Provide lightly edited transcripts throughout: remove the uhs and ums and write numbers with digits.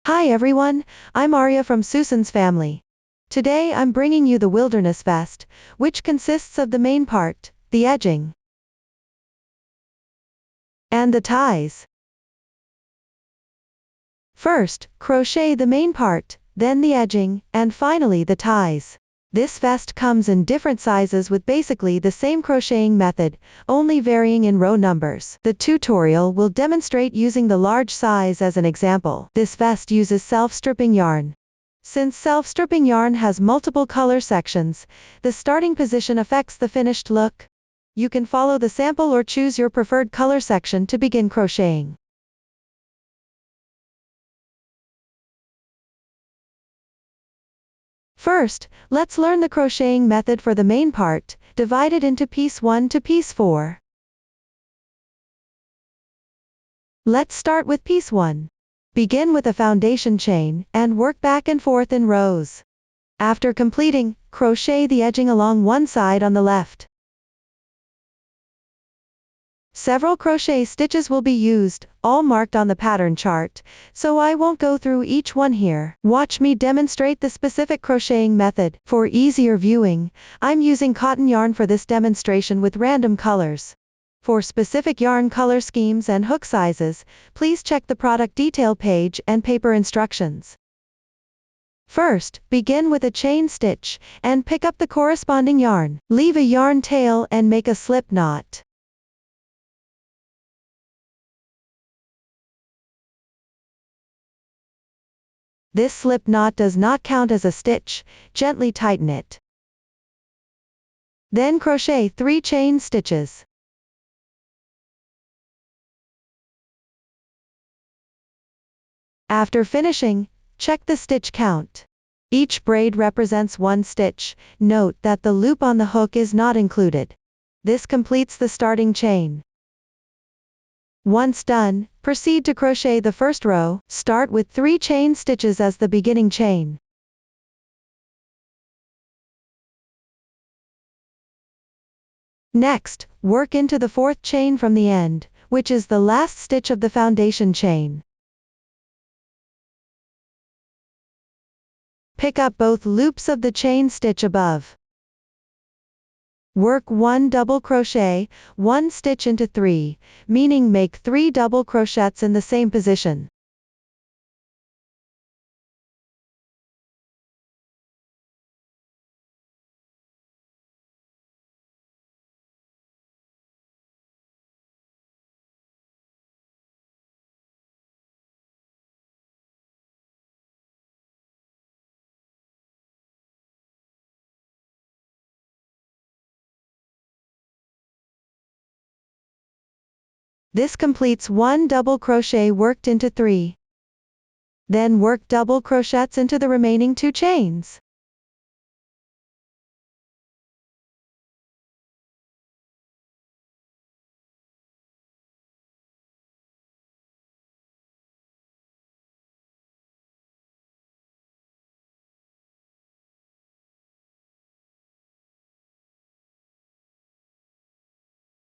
Hi everyone, I'm Arya from Susan's family. Today I'm bringing you the wilderness vest, which consists of the main part, the edging, and the ties. First, crochet the main part, then the edging, and finally the ties. This vest comes in different sizes with basically the same crocheting method, only varying in row numbers. The tutorial will demonstrate using the large size as an example. This vest uses self-stripping yarn. Since self-stripping yarn has multiple color sections, the starting position affects the finished look. You can follow the sample or choose your preferred color section to begin crocheting. First, let's learn the crocheting method for the main part, divided into piece 1 to piece 4. Let's start with piece 1. Begin with a foundation chain, and work back and forth in rows. After completing, crochet the edging along one side on the left. Several crochet stitches will be used, all marked on the pattern chart, so I won't go through each one here. Watch me demonstrate the specific crocheting method. For easier viewing, I'm using cotton yarn for this demonstration with random colors. For specific yarn color schemes and hook sizes, please check the product detail page and paper instructions. First, begin with a chain stitch, and pick up the corresponding yarn. Leave a yarn tail and make a slip knot. This slip knot does not count as a stitch, gently tighten it. Then crochet 3 chain stitches. After finishing, check the stitch count. Each braid represents 1 stitch, note that the loop on the hook is not included. This completes the starting chain. Once done, proceed to crochet the first row. Start with 3 chain stitches as the beginning chain. Next, work into the 4th chain from the end, which is the last stitch of the foundation chain. Pick up both loops of the chain stitch above. Work 1 double crochet, 1 stitch into 3, meaning make 3 double crochets in the same position. This completes 1 double crochet worked into 3. Then work double crochets into the remaining 2 chains.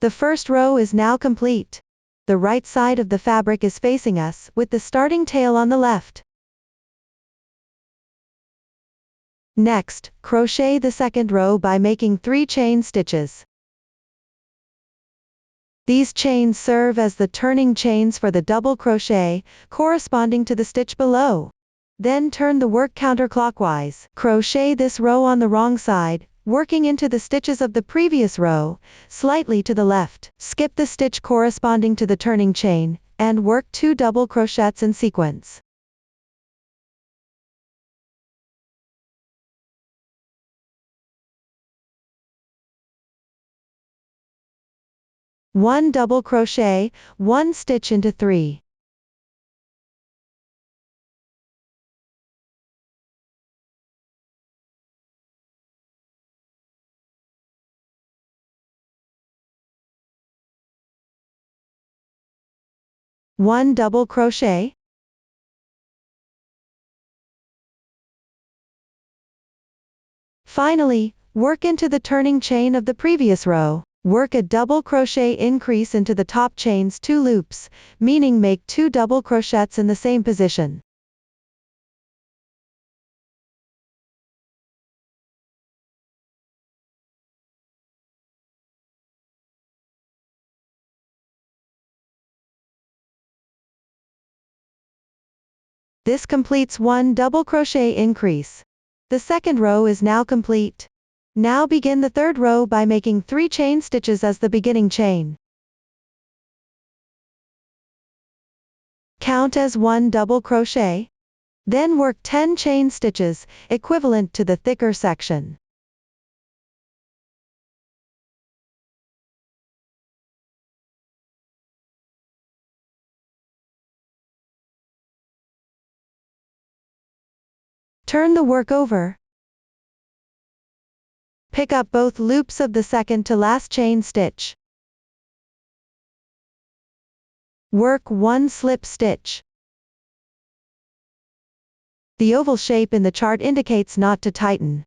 The first row is now complete. The right side of the fabric is facing us, with the starting tail on the left. Next, crochet the second row by making 3 chain stitches. These chains serve as the turning chains for the double crochet, corresponding to the stitch below. Then turn the work counterclockwise. Crochet this row on the wrong side, working into the stitches of the previous row, slightly to the left. Skip the stitch corresponding to the turning chain, and work 2 double crochets in sequence. One double crochet, 1 stitch into 3. One double crochet. Finally, work into the turning chain of the previous row. Work a double crochet increase into the top chain's 2 loops, meaning make 2 double crochets in the same position. This completes one double crochet increase. The second row is now complete. Now begin the third row by making 3 chain stitches as the beginning chain. Count as 1 double crochet. Then work 10 chain stitches, equivalent to the thicker section. Turn the work over. Pick up both loops of the second to last chain stitch. Work 1 slip stitch. The oval shape in the chart indicates not to tighten.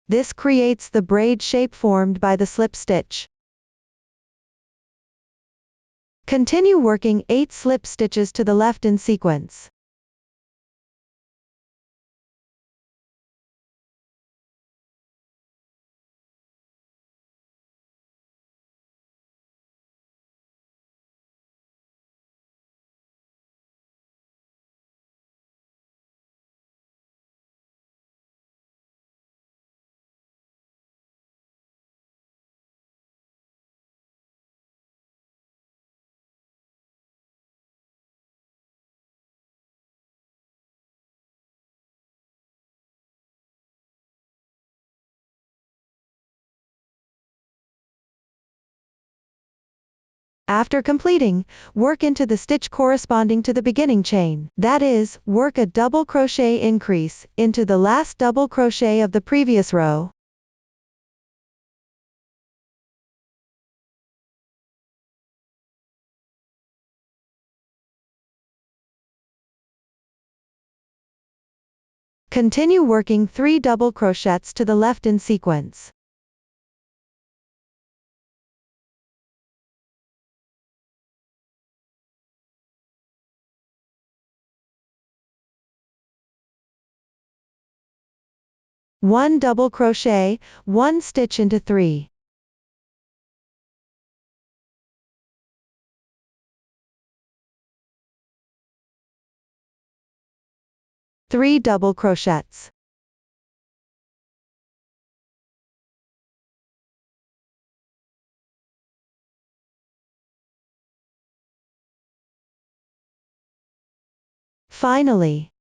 This creates the braid shape formed by the slip stitch. Continue working 8 slip stitches to the left in sequence. After completing, work into the stitch corresponding to the beginning chain. That is, work a double crochet increase into the last double crochet of the previous row. Continue working 3 double crochets to the left in sequence. One double crochet, 1 stitch into 3. Three double crochets. Finally,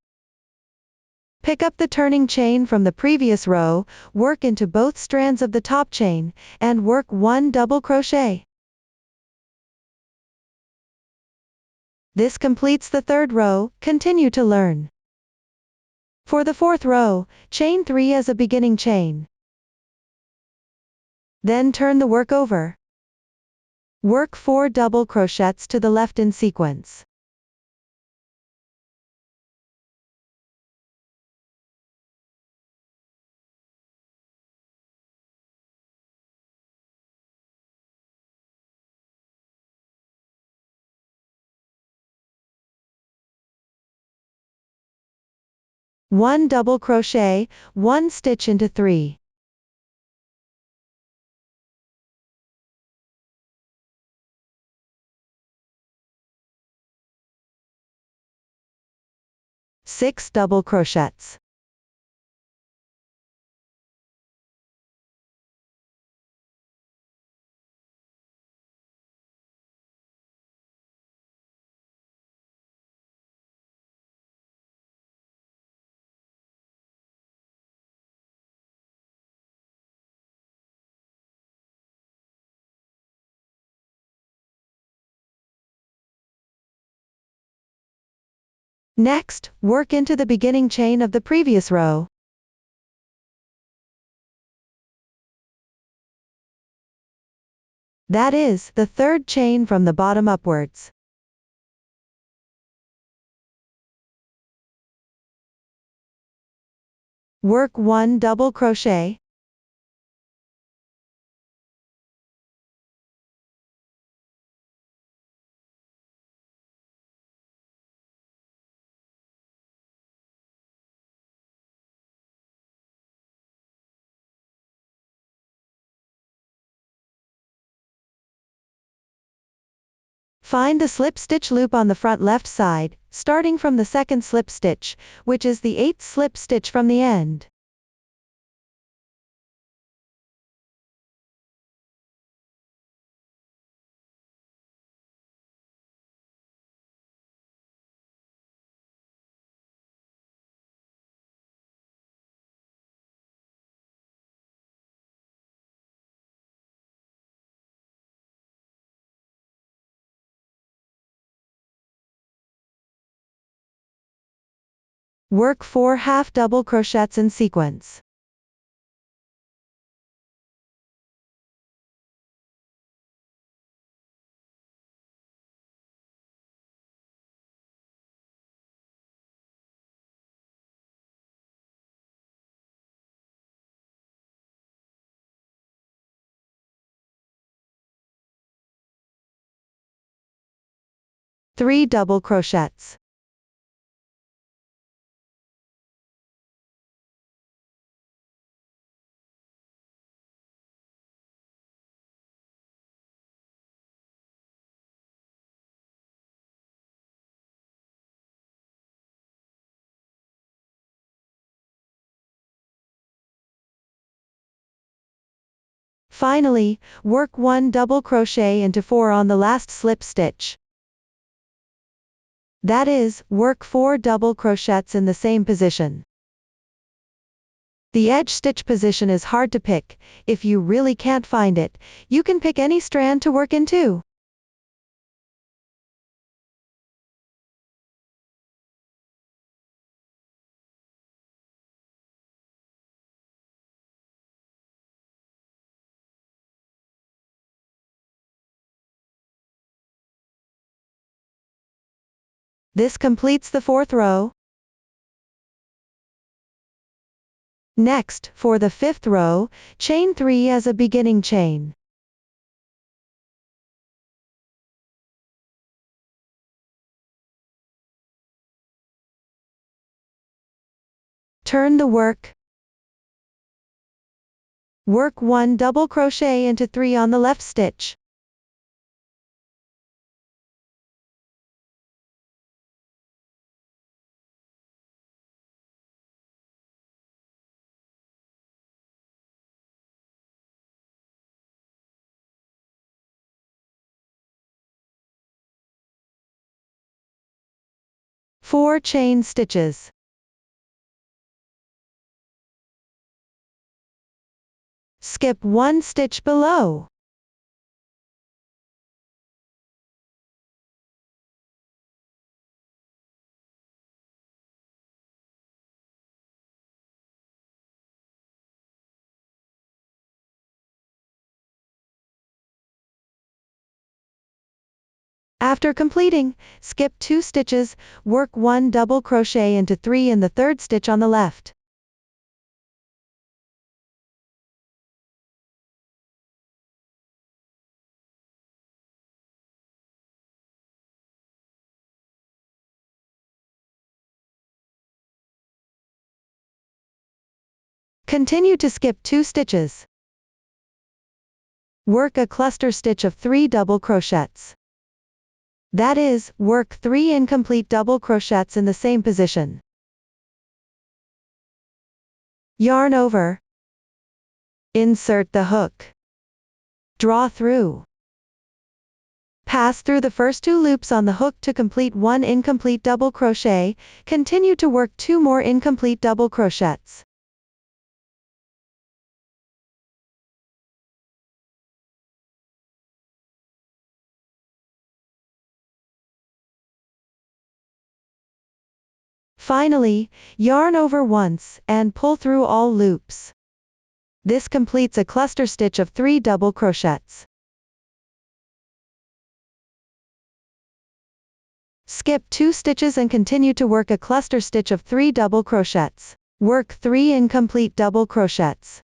pick up the turning chain from the previous row, work into both strands of the top chain, and work 1 double crochet. This completes the third row. Continue to learn. For the fourth row, chain 3 as a beginning chain. Then turn the work over. Work 4 double crochets to the left in sequence. One double crochet, 1 stitch into 3. Six double crochets. Next, work into the beginning chain of the previous row. That is, the third chain from the bottom upwards. Work 1 double crochet. Find the slip stitch loop on the front left side, starting from the second slip stitch, which is the 8th slip stitch from the end. Work 4 half double crochets in sequence. Three double crochets. Finally, work 1 double crochet into 4 on the last slip stitch. That is, work 4 double crochets in the same position. The edge stitch position is hard to pick. If you really can't find it, you can pick any strand to work into. This completes the 4th row. Next, for the 5th row, chain 3 as a beginning chain. Turn the work. Work 1 double crochet into 3 on the left stitch. Four chain stitches. Skip 1 stitch below. After completing, skip 2 stitches, work 1 double crochet into 3 in the 3rd stitch on the left. Continue to skip 2 stitches. Work a cluster stitch of 3 double crochets. That is, work 3 incomplete double crochets in the same position. Yarn over. Insert the hook. Draw through. Pass through the first 2 loops on the hook to complete 1 incomplete double crochet. Continue to work 2 more incomplete double crochets. Finally, yarn over once, and pull through all loops. This completes a cluster stitch of 3 double crochets. Skip 2 stitches and continue to work a cluster stitch of 3 double crochets. Work 3 incomplete double crochets.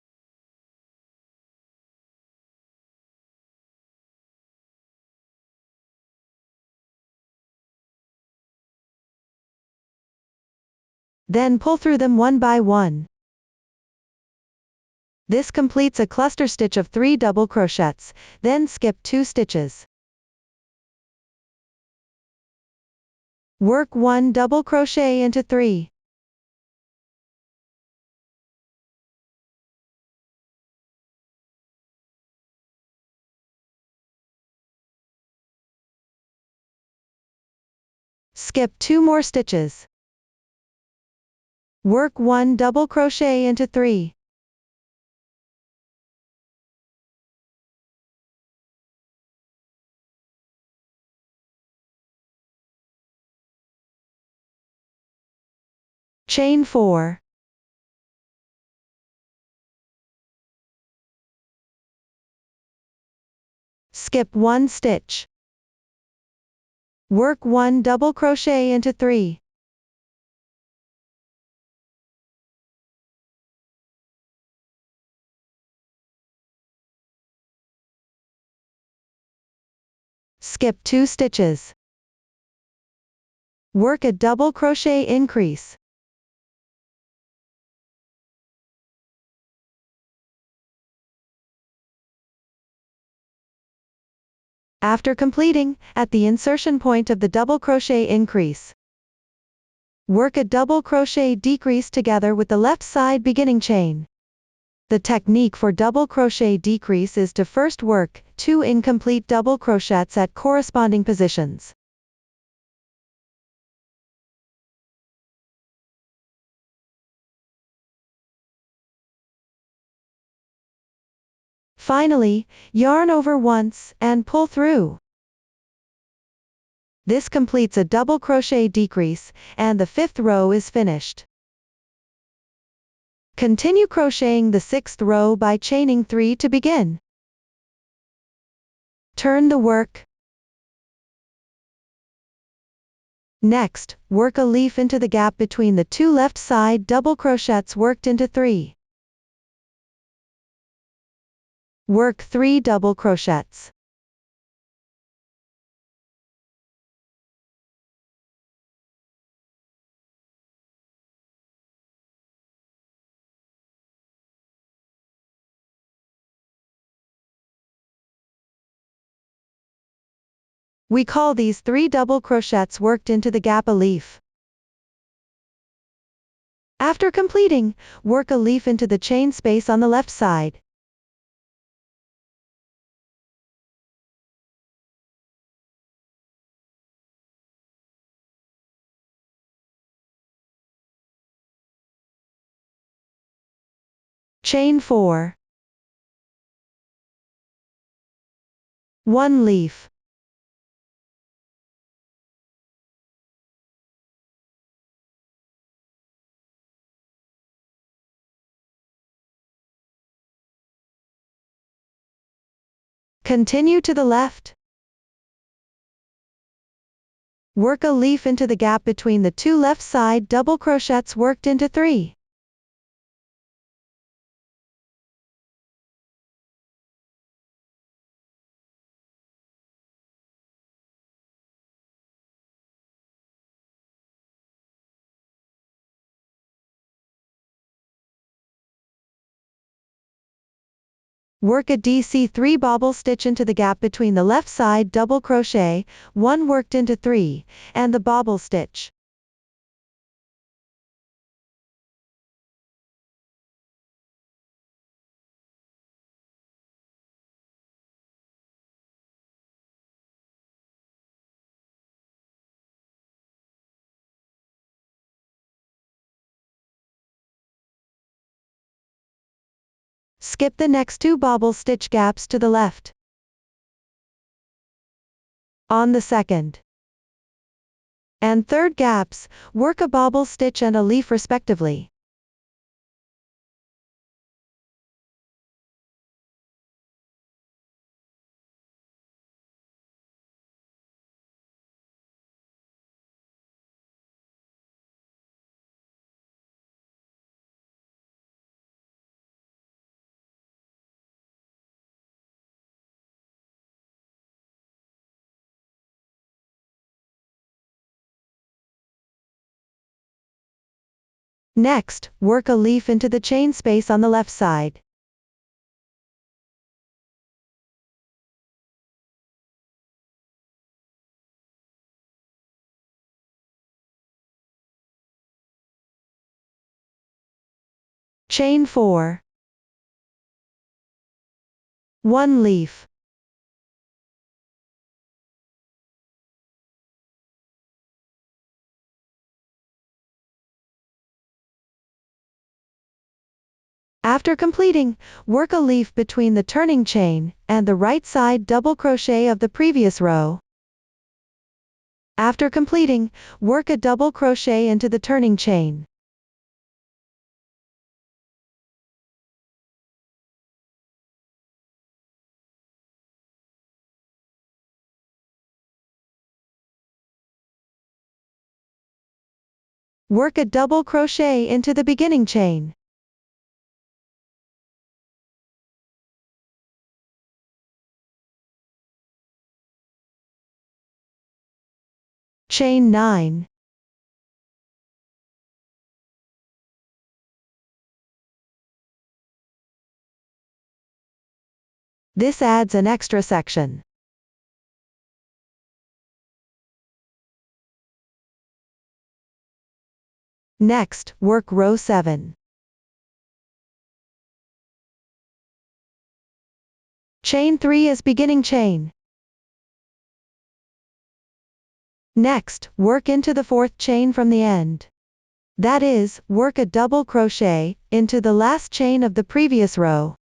Then pull through them one by one. This completes a cluster stitch of 3 double crochets, then skip 2 stitches. Work 1 double crochet into 3. Skip 2 more stitches. Work 1 double crochet into 3. Chain 4. Skip 1 stitch. Work 1 double crochet into 3. Skip 2 stitches. Work a double crochet increase. After completing, at the insertion point of the double crochet increase, work a double crochet decrease together with the left side beginning chain. The technique for double crochet decrease is to first work 2 incomplete double crochets at corresponding positions. Finally, yarn over once and pull through. This completes a double crochet decrease, and the 5th row is finished. Continue crocheting the 6th row by chaining 3 to begin. Turn the work. Next, work a leaf into the gap between the 2 left side double crochets worked into 3. Work 3 double crochets. We call these 3 double crochets worked into the gap a leaf. After completing, work a leaf into the chain space on the left side. Chain 4. 1 leaf. Continue to the left. Work a leaf into the gap between the 2 left side double crochets worked into 3. Work a DC3 bobble stitch into the gap between the left side double crochet, 1 worked into 3, and the bobble stitch. Skip the next 2 bobble stitch gaps to the left. On the second and third gaps, work a bobble stitch and a leaf respectively. Next, work a leaf into the chain space on the left side. Chain 4. 1 leaf. After completing, work a leaf between the turning chain and the right side double crochet of the previous row. After completing, work a double crochet into the turning chain. Work a double crochet into the beginning chain. Chain 9. This adds an extra section. Next, work row 7. Chain 3 as beginning chain. Next, work into the 4th chain from the end. That is, work a double crochet into the last chain of the previous row.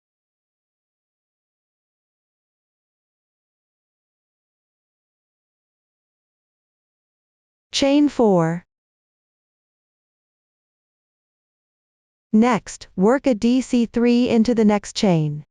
Chain 4. Next, work a DC3 into the next chain.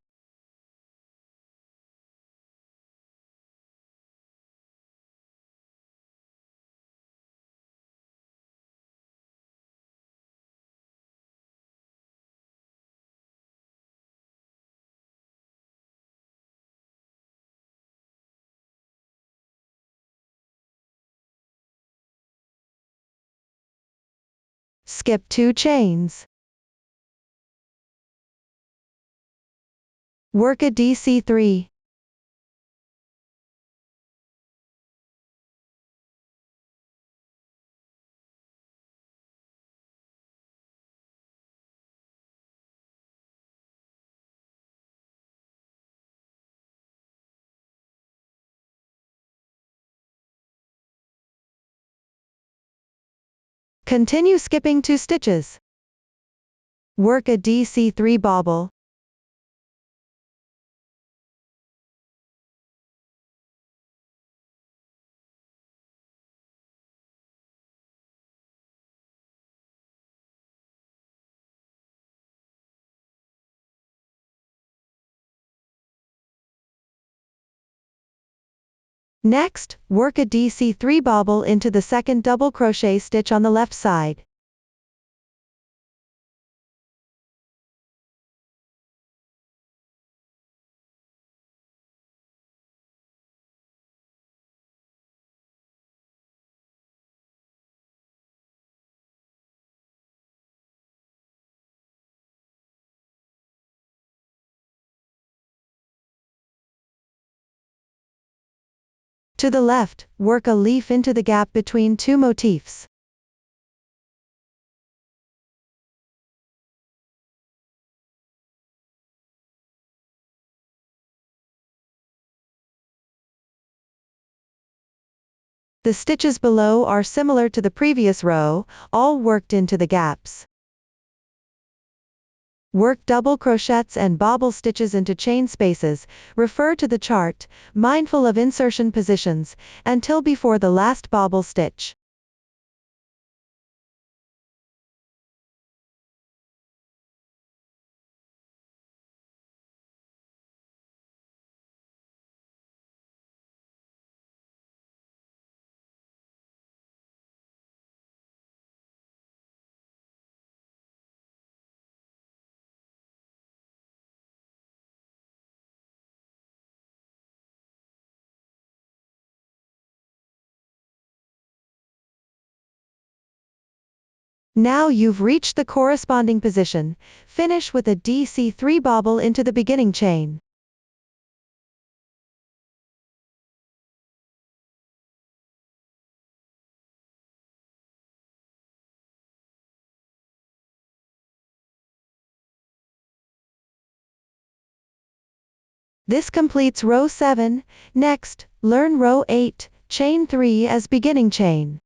Skip 2 chains. Work a DC3. Continue skipping 2 stitches. Work a DC3 bobble. Next, work a DC3 bobble into the second double crochet stitch on the left side. To the left, work a leaf into the gap between 2 motifs. The stitches below are similar to the previous row, all worked into the gaps. Work double crochets and bobble stitches into chain spaces, refer to the chart, mindful of insertion positions, until before the last bobble stitch. Now you've reached the corresponding position, finish with a DC3 bobble into the beginning chain. This completes row 7. Next, learn row 8, chain 3 as beginning chain.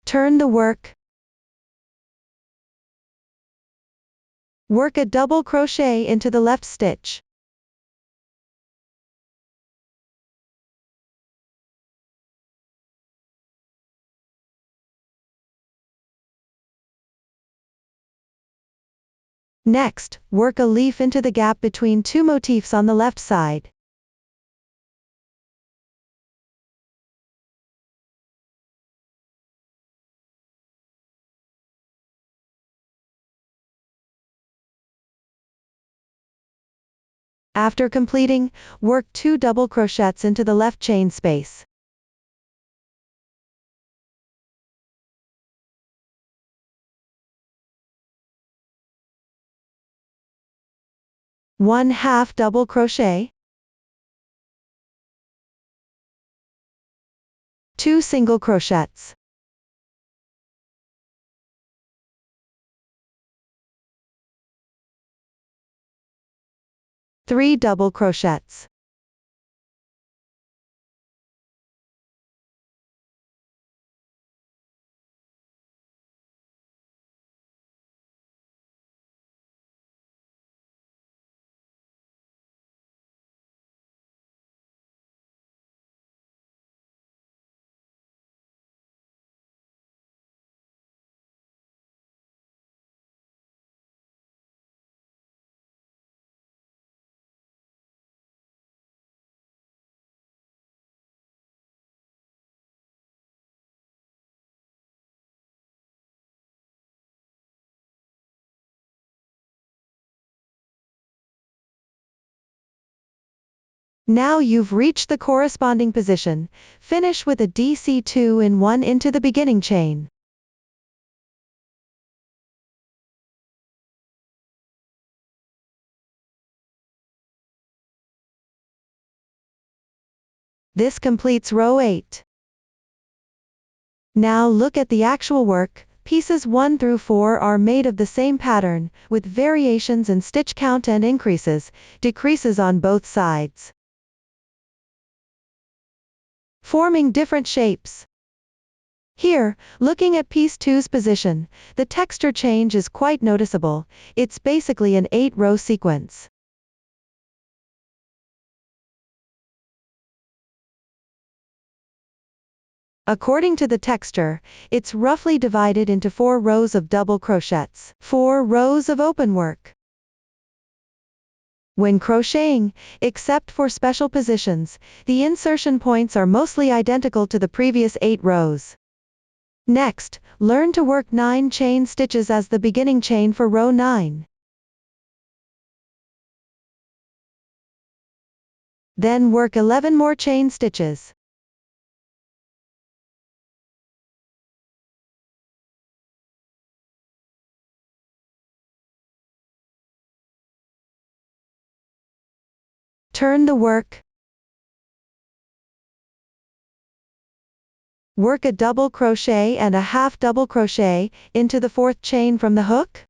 Turn the work. Work a double crochet into the left stitch. Next, work a leaf into the gap between two motifs on the left side. After completing, work 2 double crochets into the left chain space. One half double crochet, 2 single crochets, 3 double crochets, 'Now you've reached the corresponding position, finish with a DC2 in 1 into the beginning chain. This completes row 8. Now look at the actual work. Pieces 1 through 4 are made of the same pattern, with variations in stitch count and increases, decreases on both sides, forming different shapes. Here, looking at piece 2's position, the texture change is quite noticeable. It's basically an 8-row sequence. According to the texture, it's roughly divided into 4 rows of double crochets, 4 rows of open work. When crocheting, except for special positions, the insertion points are mostly identical to the previous 8 rows. Next, learn to work 9 chain stitches as the beginning chain for row 9. Then work 11 more chain stitches. Turn the work. Work a double crochet and a half double crochet into the 4th chain from the hook.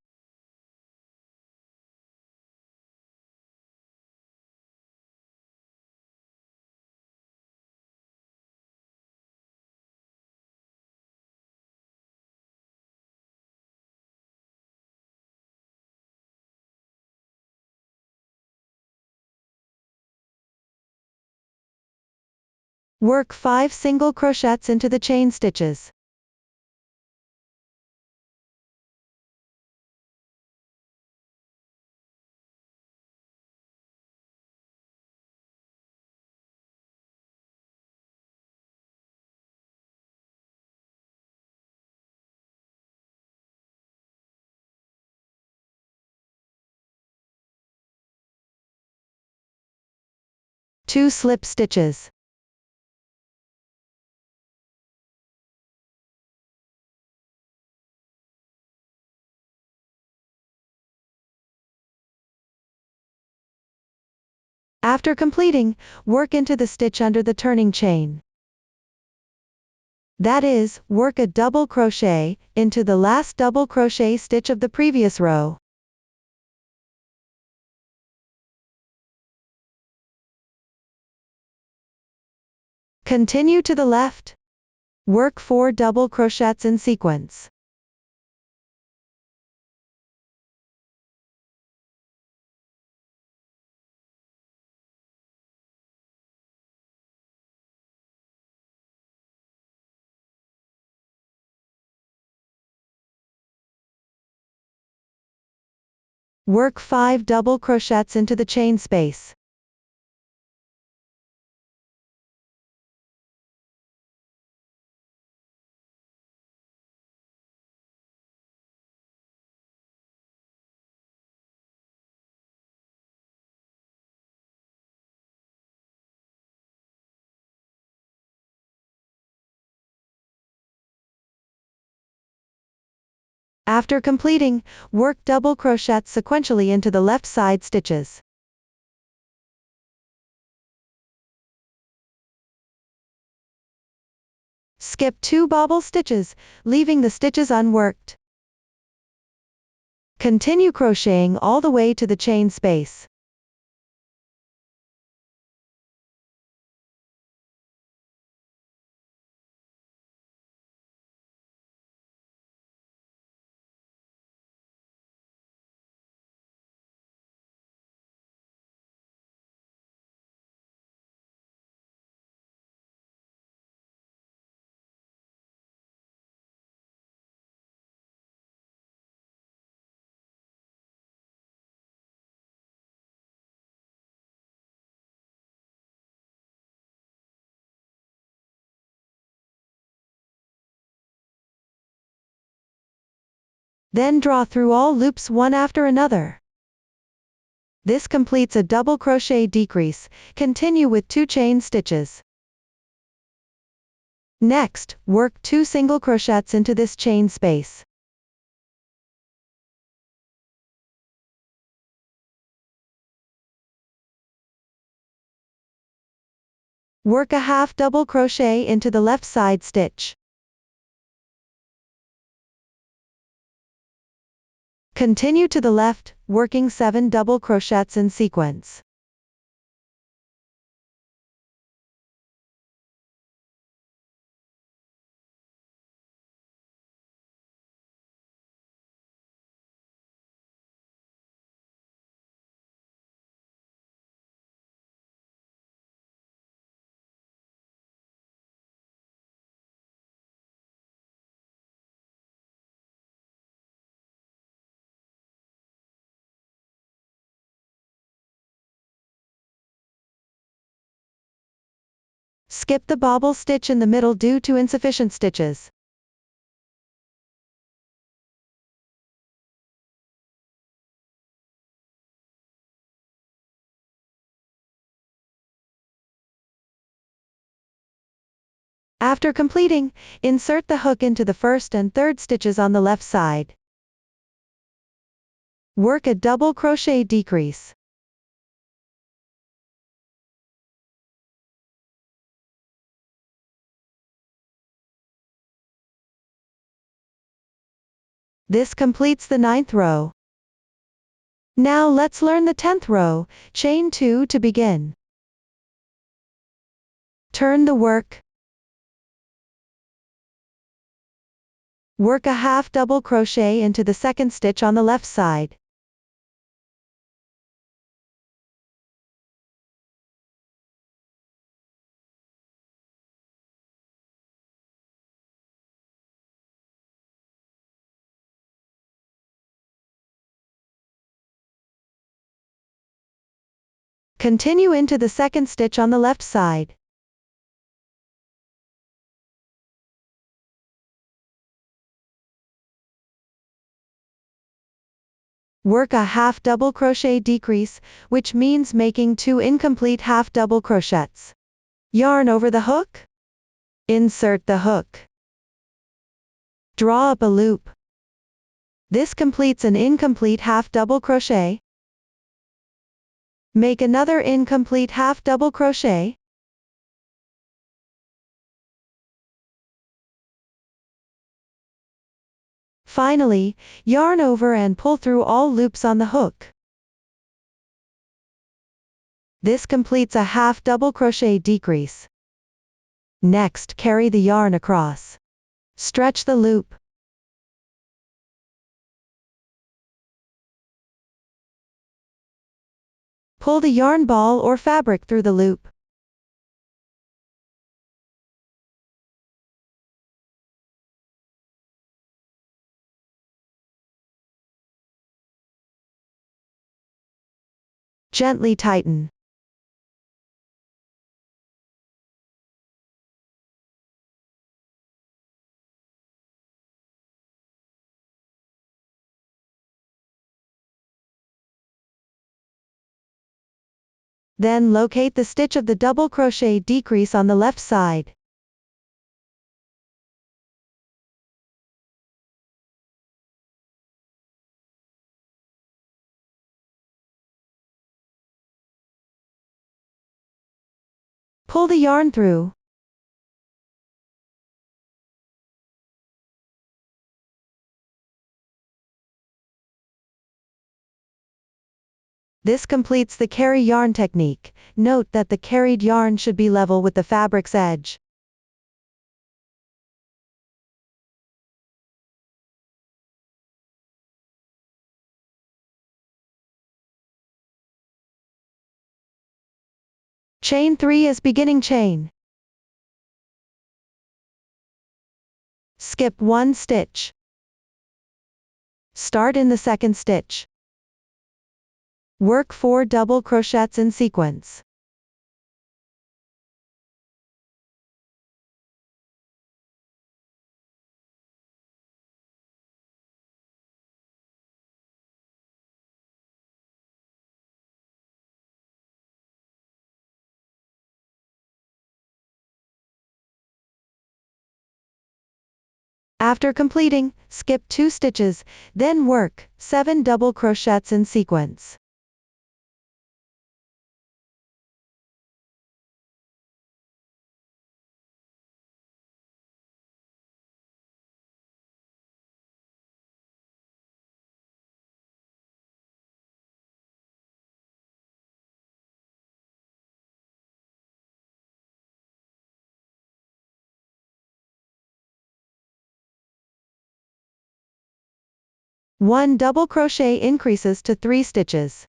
Work 5 single crochets into the chain stitches. Two slip stitches. After completing, work into the stitch under the turning chain. That is, work a double crochet into the last double crochet stitch of the previous row. Continue to the left. Work 4 double crochets in sequence. Work 5 double crochets into the chain space. After completing, work double crochets sequentially into the left side stitches. Skip 2 bobble stitches, leaving the stitches unworked. Continue crocheting all the way to the chain space. Then draw through all loops one after another. This completes a double crochet decrease. Continue with 2 chain stitches. Next, work 2 single crochets into this chain space. Work a half double crochet into the left side stitch. Continue to the left, working 7 double crochets in sequence. Skip the bobble stitch in the middle due to insufficient stitches. After completing, insert the hook into the first and third stitches on the left side. Work a double crochet decrease. This completes the 9th row. Now let's learn the 10th row. Chain 2 to begin. Turn the work. Work a half double crochet into the second stitch on the left side. Continue into the second stitch on the left side. Work a half double crochet decrease, which means making 2 incomplete half double crochets. Yarn over the hook. Insert the hook. Draw up a loop. This completes an incomplete half double crochet. Make another incomplete half double crochet. Finally, yarn over and pull through all loops on the hook. This completes a half double crochet decrease. Next, carry the yarn across. Stretch the loop. Pull the yarn ball or fabric through the loop. Gently tighten. Then locate the stitch of the double crochet decrease on the left side. Pull the yarn through. This completes the carry yarn technique. Note that the carried yarn should be level with the fabric's edge. Chain 3 as beginning chain. Skip 1 stitch. Start in the second stitch. Work 4 double crochets in sequence. After completing, skip 2 stitches, then work 7 double crochets in sequence. One double crochet increases to 3 stitches.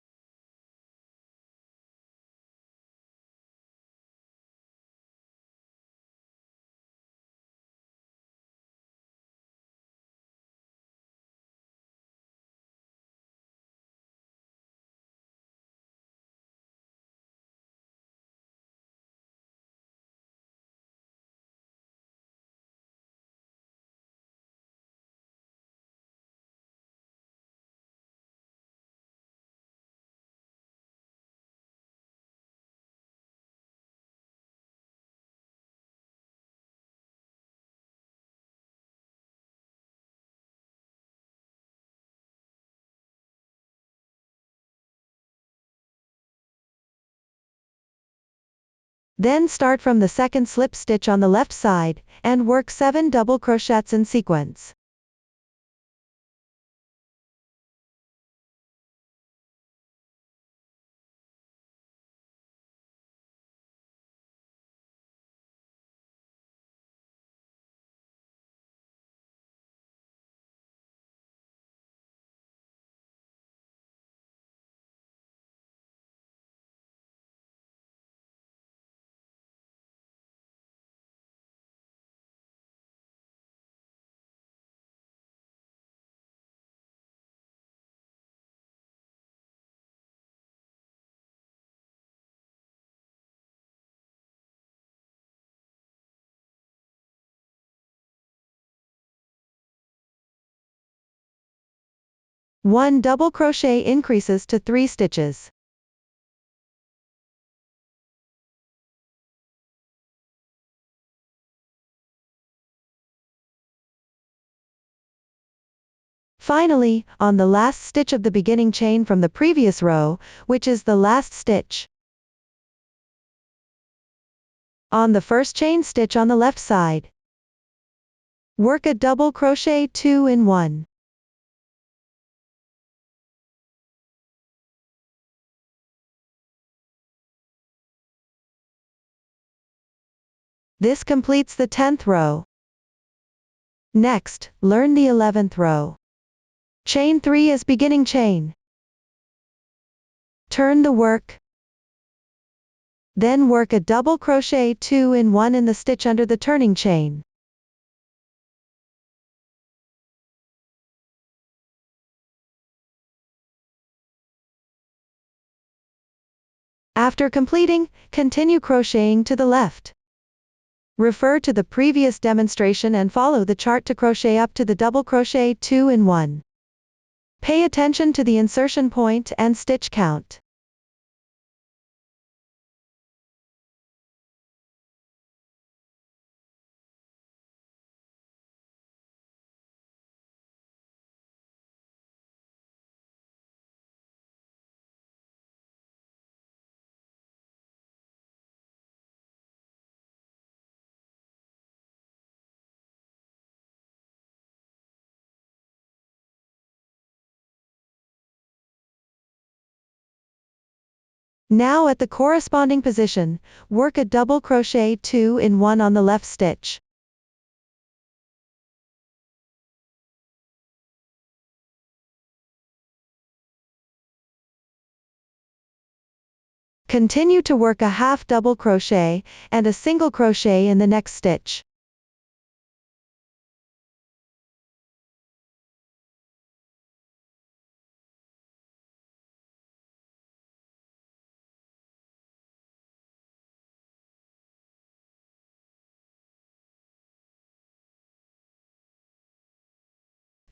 Then start from the second slip stitch on the left side, and work 7 double crochets in sequence. One double crochet increases to 3 stitches. Finally, on the last stitch of the beginning chain from the previous row, which is the last stitch, on the first chain stitch on the left side, work a double crochet 2 in 1. This completes the 10th row. Next, learn the 11th row. Chain 3 as beginning chain. Turn the work. Then work a double crochet 2 in 1 in the stitch under the turning chain. After completing, continue crocheting to the left. Refer to the previous demonstration and follow the chart to crochet up to the double crochet 2 in 1. Pay attention to the insertion point and stitch count. Now at the corresponding position, work a double crochet 2 in 1 on the left stitch. Continue to work a half double crochet and a single crochet in the next stitch.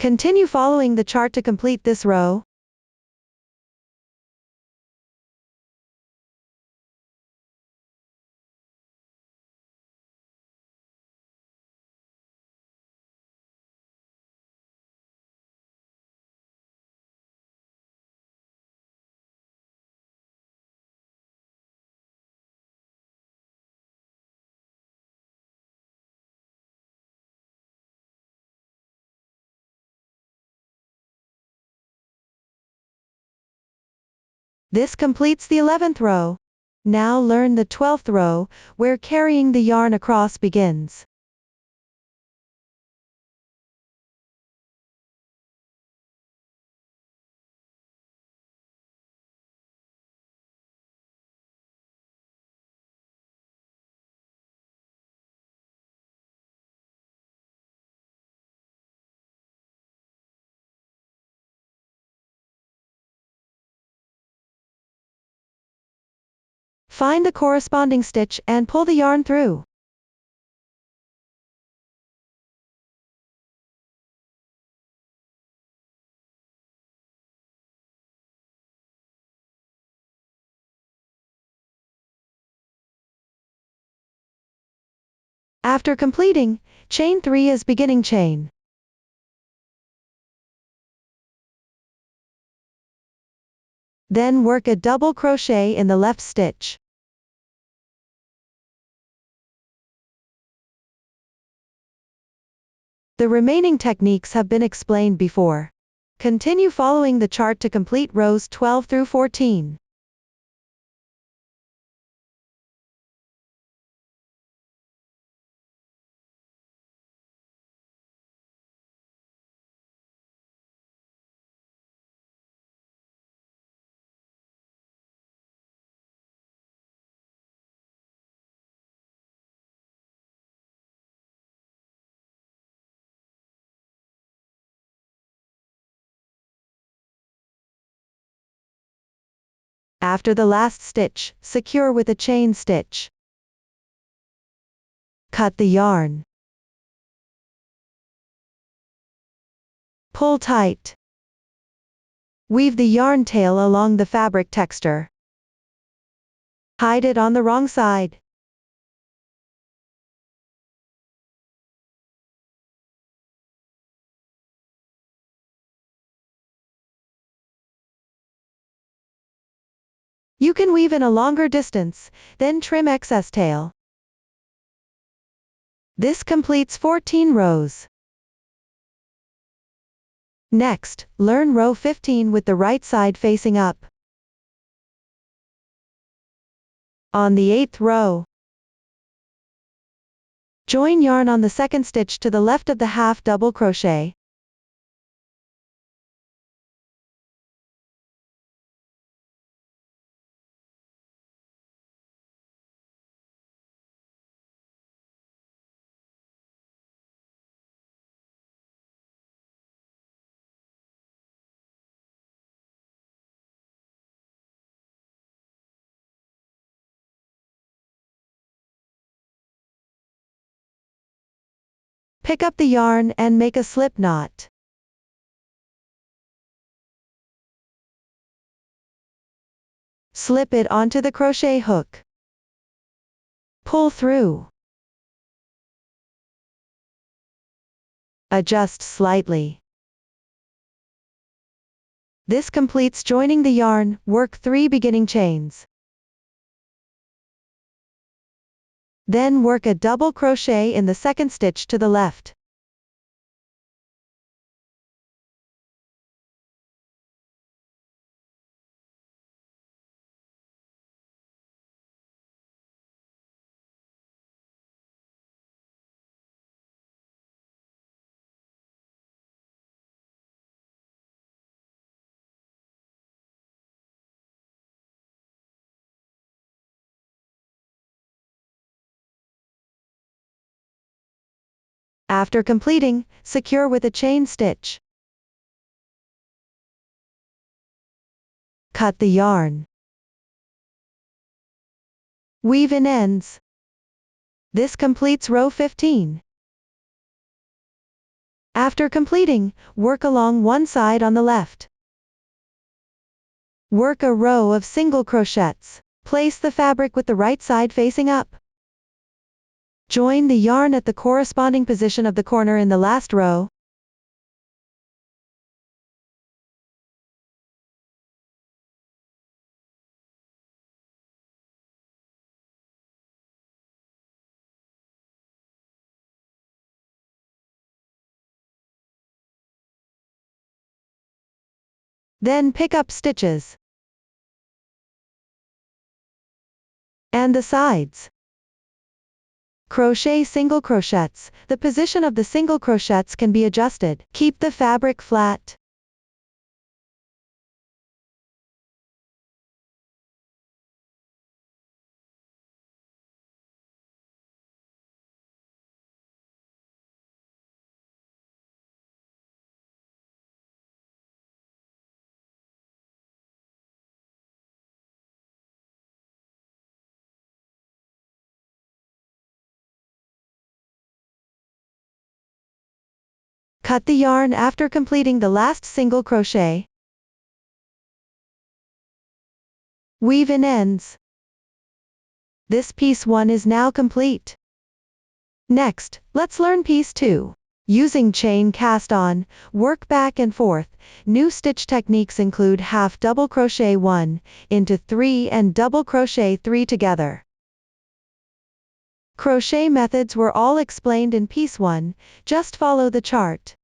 Continue following the chart to complete this row. This completes the 11th row. Now learn the 12th row, where carrying the yarn across begins. Find the corresponding stitch and pull the yarn through. After completing, chain 3 as beginning chain. Then work a double crochet in the left stitch. The remaining techniques have been explained before. Continue following the chart to complete rows 12 through 14. After the last stitch, secure with a chain stitch. Cut the yarn. Pull tight. Weave the yarn tail along the fabric texture. Hide it on the wrong side. You can weave in a longer distance, then trim excess tail. This completes 14 rows. Next, learn row 15 with the right side facing up. On the 8th row, Join yarn on the second stitch to the left of the half double crochet. Pick up the yarn and make a slip knot. Slip it onto the crochet hook. Pull through. Adjust slightly. This completes joining the yarn. Work 3 beginning chains. Then work a double crochet in the second stitch to the left. After completing, secure with a chain stitch. Cut the yarn. Weave in ends. This completes row 15. After completing, work along one side on the left. Work a row of single crochets. Place the fabric with the right side facing up. Join the yarn at the corresponding position of the corner in the last row. Then pick up stitches and the sides. Crochet single crochets. The position of the single crochets can be adjusted. Keep the fabric flat. Cut the yarn after completing the last single crochet. Weave in ends. This piece 1 is now complete. Next, let's learn piece 2. Using chain cast on, work back and forth. New stitch techniques include half double crochet 1 into 3 and double crochet 3 together. Crochet methods were all explained in piece 1, just follow the chart.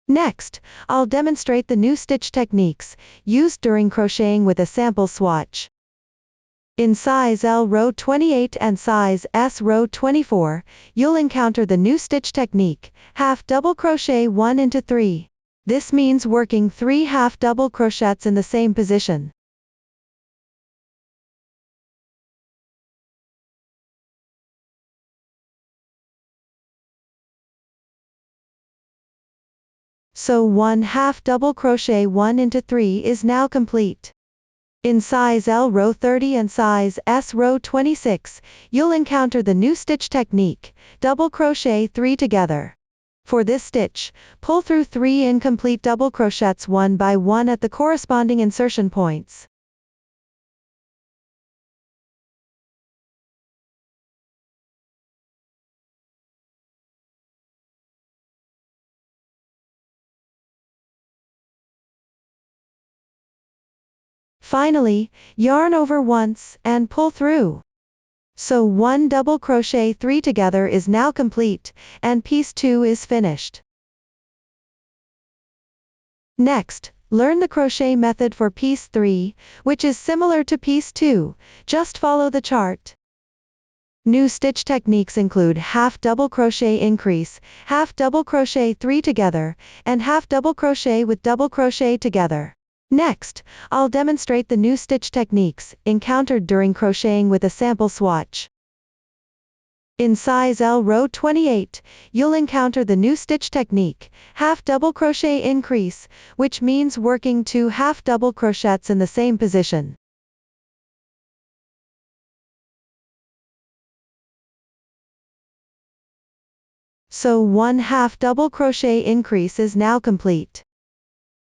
Next, I'll demonstrate the new stitch techniques used during crocheting with a sample swatch. In size L row 28 and size S row 24, you'll encounter the new stitch technique, half double crochet 1 into 3. This means working 3 half double crochets in the same position. So 1 half double crochet 1 into 3 is now complete. In size L row 30 and size S row 26, you'll encounter the new stitch technique, double crochet 3 together. For this stitch, pull through 3 incomplete double crochets one by one at the corresponding insertion points. Finally, yarn over once and pull through. So 1 double crochet 3 together is now complete, and piece 2 is finished. Next, learn the crochet method for piece 3, which is similar to piece 2, just follow the chart. New stitch techniques include half double crochet increase, half double crochet 3 together, and half double crochet with double crochet together. Next, I'll demonstrate the new stitch techniques encountered during crocheting with a sample swatch. In size L row 28, you'll encounter the new stitch technique, half double crochet increase, which means working 2 half double crochets in the same position. So 1 half double crochet increase is now complete.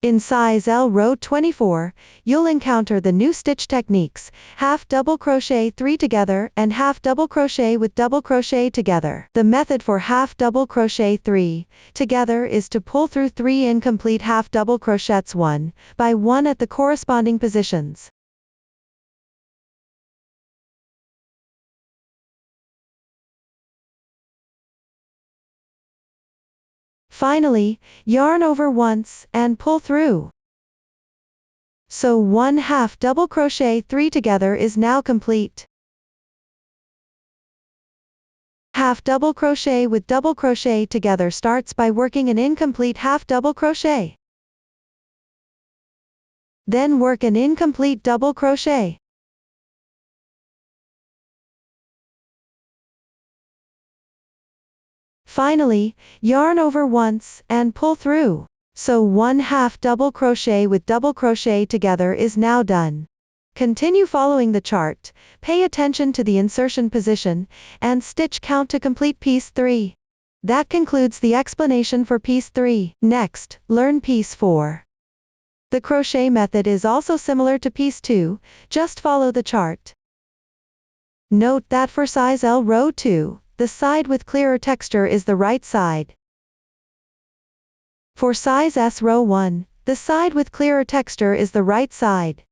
In size L row 24, you'll encounter the new stitch techniques, half double crochet 3 together and half double crochet with double crochet together. The method for half double crochet 3 together is to pull through 3 incomplete half double crochets one by one at the corresponding positions. Finally, yarn over once and pull through. So 1 half double crochet 3 together is now complete. Half double crochet with double crochet together starts by working an incomplete half double crochet. Then work an incomplete double crochet. Finally, yarn over once and pull through. So 1 half double crochet with double crochet together is now done. Continue following the chart, pay attention to the insertion position, and stitch count to complete piece 3. That concludes the explanation for piece 3. Next, learn piece 4. The crochet method is also similar to piece 2, just follow the chart. Note that for size L row 2, the side with clearer texture is the right side. For size S row 1, the side with clearer texture is the right side.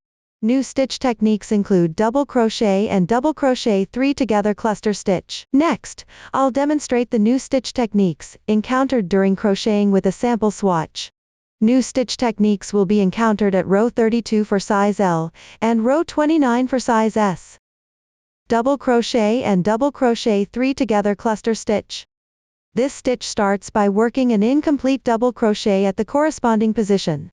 New stitch techniques include double crochet and double crochet 3 together cluster stitch. Next, I'll demonstrate the new stitch techniques encountered during crocheting with a sample swatch. New stitch techniques will be encountered at row 32 for size L and row 29 for size S. Double crochet and double crochet 3 together cluster stitch. This stitch starts by working an incomplete double crochet at the corresponding position.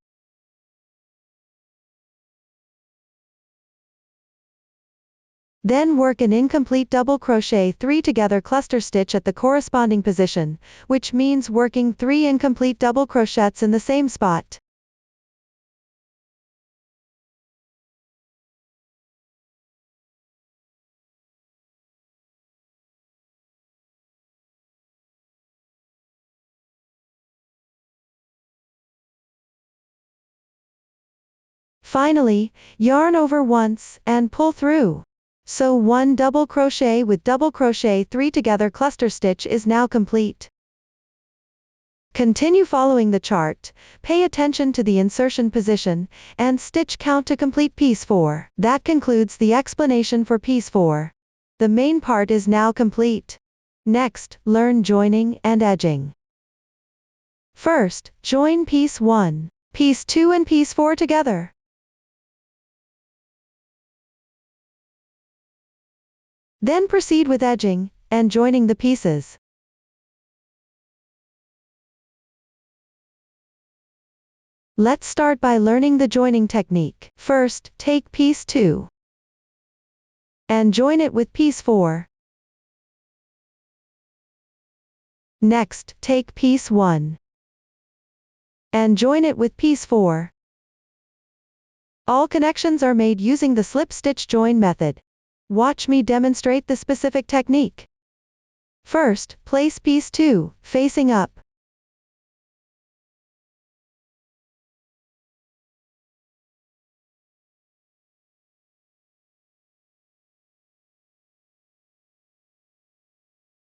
Then work an incomplete double crochet 3 together cluster stitch at the corresponding position, which means working 3 incomplete double crochets in the same spot. Finally, yarn over once and pull through. So 1 double crochet with double crochet 3 together cluster stitch is now complete. Continue following the chart, pay attention to the insertion position, and stitch count to complete piece 4. That concludes the explanation for piece 4. The main part is now complete. Next, learn joining and edging. First, join piece 1, piece 2 and piece 4 together. Then proceed with edging and joining the pieces. Let's start by learning the joining technique. First, take piece 2 and join it with piece 4. Next, take piece 1 and join it with piece 4. All connections are made using the slip stitch join method. Watch me demonstrate the specific technique. First, place piece 2, facing up.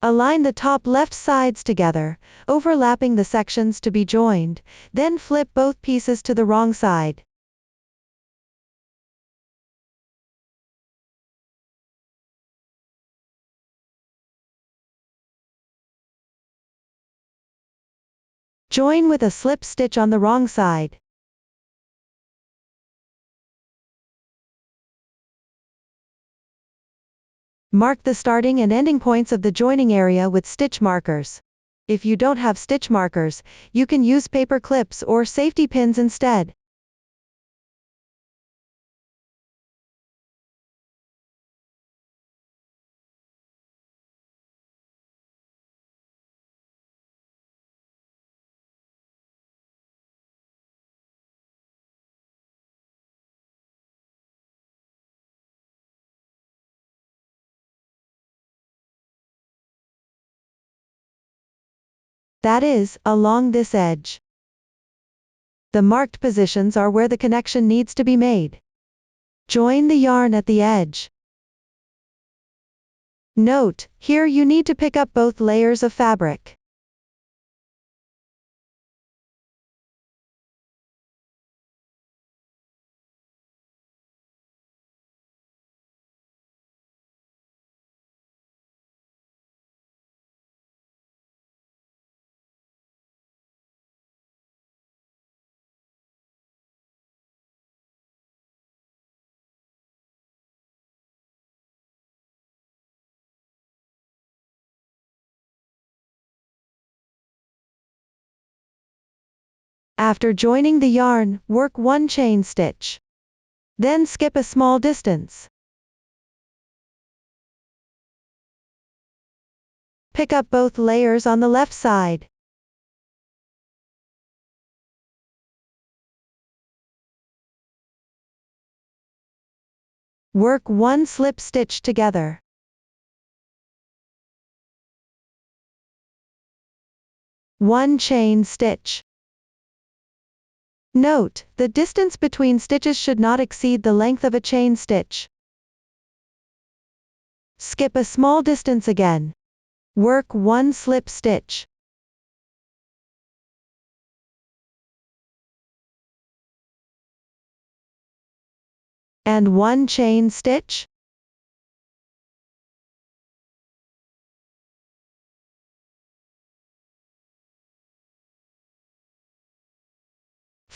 Align the top left sides together, overlapping the sections to be joined, then flip both pieces to the wrong side. Join with a slip stitch on the wrong side. Mark the starting and ending points of the joining area with stitch markers. If you don't have stitch markers, you can use paper clips or safety pins instead. That is, along this edge. The marked positions are where the connection needs to be made. Join the yarn at the edge. Note, here you need to pick up both layers of fabric. After joining the yarn, work one chain stitch. Then skip a small distance. Pick up both layers on the left side. Work one slip stitch together. One chain stitch. Note, the distance between stitches should not exceed the length of a chain stitch. Skip a small distance again. Work one slip stitch. And one chain stitch.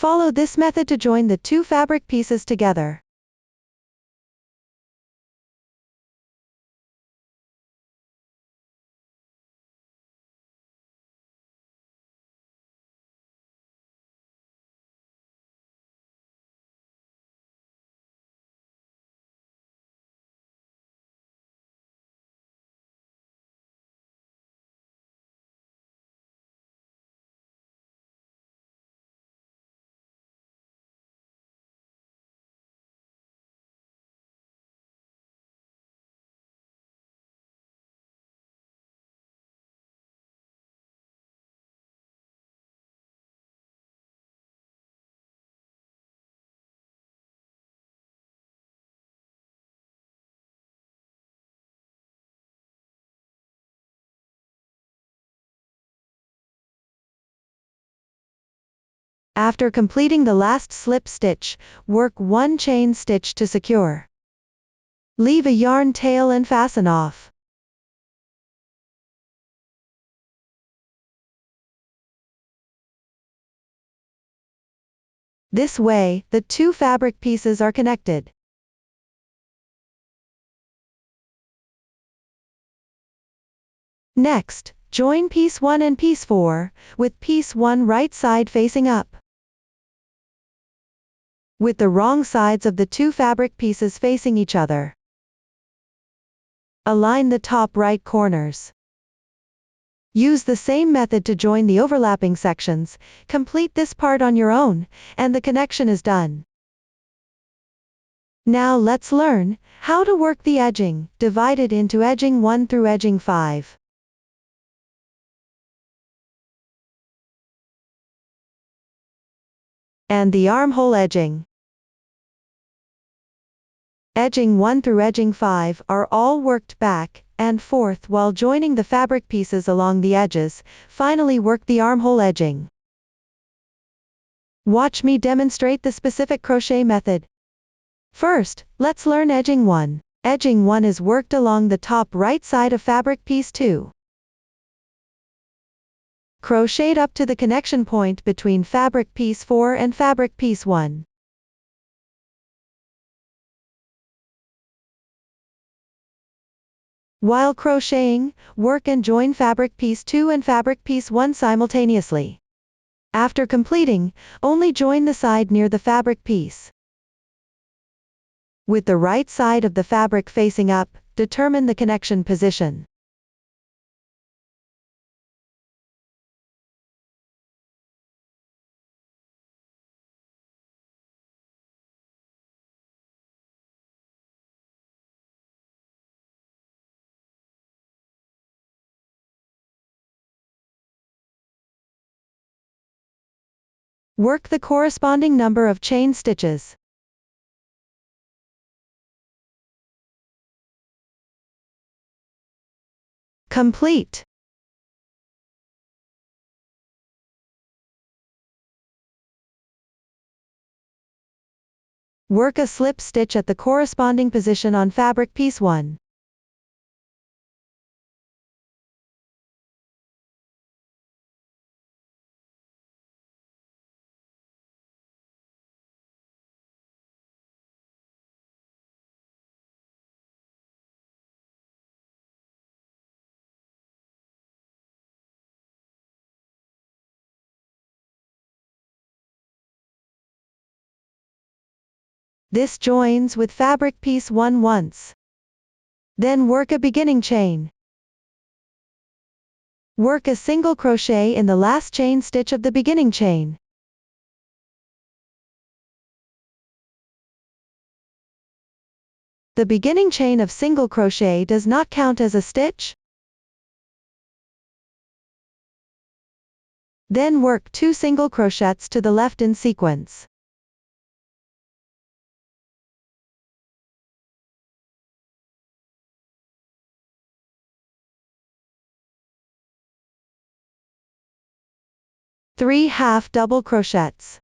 Follow this method to join the two fabric pieces together. After completing the last slip stitch, work one chain stitch to secure. Leave a yarn tail and fasten off. This way, the two fabric pieces are connected. Next, join piece 1 and piece 4, with piece 1 right side facing up. With the wrong sides of the two fabric pieces facing each other. Align the top right corners. Use the same method to join the overlapping sections. Complete this part on your own, and the connection is done. Now let's learn how to work the edging, divided into edging 1 through edging 5. And the armhole edging. Edging 1 through edging 5 are all worked back and forth while joining the fabric pieces along the edges. Finally work the armhole edging. Watch me demonstrate the specific crochet method. First, let's learn edging 1. Edging 1 is worked along the top right side of fabric piece 2. Crochet up to the connection point between fabric piece 4 and fabric piece 1. While crocheting, work and join fabric piece 2 and fabric piece 1 simultaneously. After completing, only join the side near the fabric piece. With the right side of the fabric facing up, determine the connection position. Work the corresponding number of chain stitches. Complete. Work a slip stitch at the corresponding position on fabric piece 1. This joins with fabric piece 1 once. Then work a beginning chain. Work a single crochet in the last chain stitch of the beginning chain. The beginning chain of single crochet does not count as a stitch. Then work 2 single crochets to the left in sequence. Three half double crochets.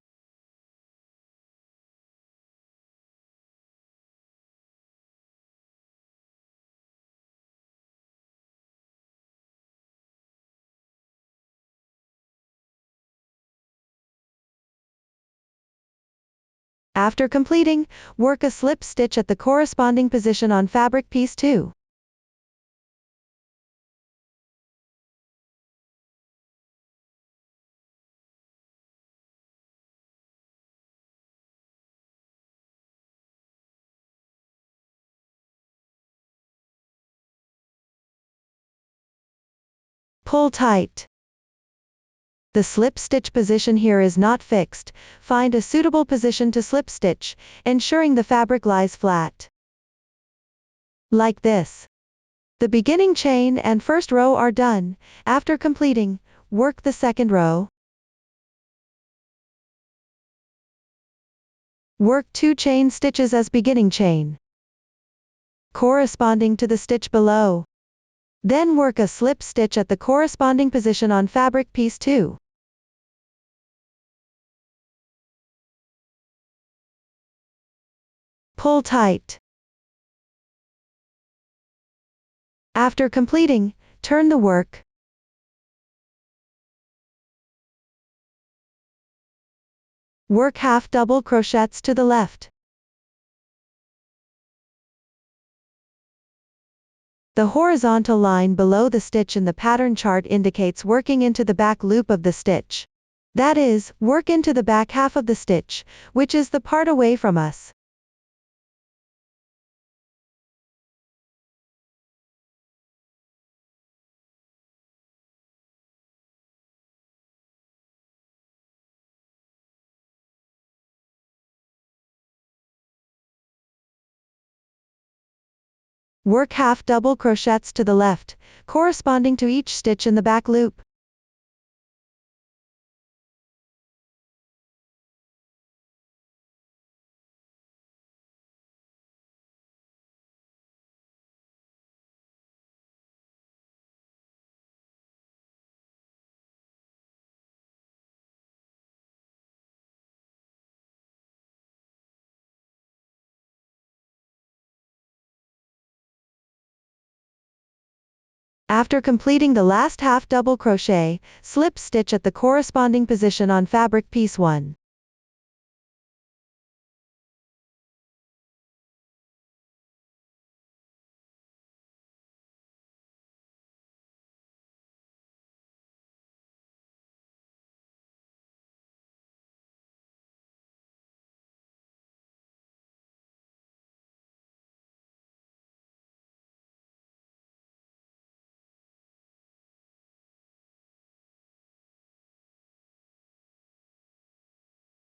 After completing, work a slip stitch at the corresponding position on fabric piece 2. Pull tight. The slip stitch position here is not fixed. Find a suitable position to slip stitch, ensuring the fabric lies flat. Like this. The beginning chain and first row are done. After completing, work the second row. Work 2 chain stitches as beginning chain, corresponding to the stitch below. Then work a slip stitch at the corresponding position on fabric piece 2. Pull tight. After completing, turn the work. Work half double crochets to the left. The horizontal line below the stitch in the pattern chart indicates working into the back loop of the stitch. That is, work into the back half of the stitch, which is the part away from us. Work half double crochets to the left, corresponding to each stitch in the back loop. After completing the last half double crochet, slip stitch at the corresponding position on fabric piece 1.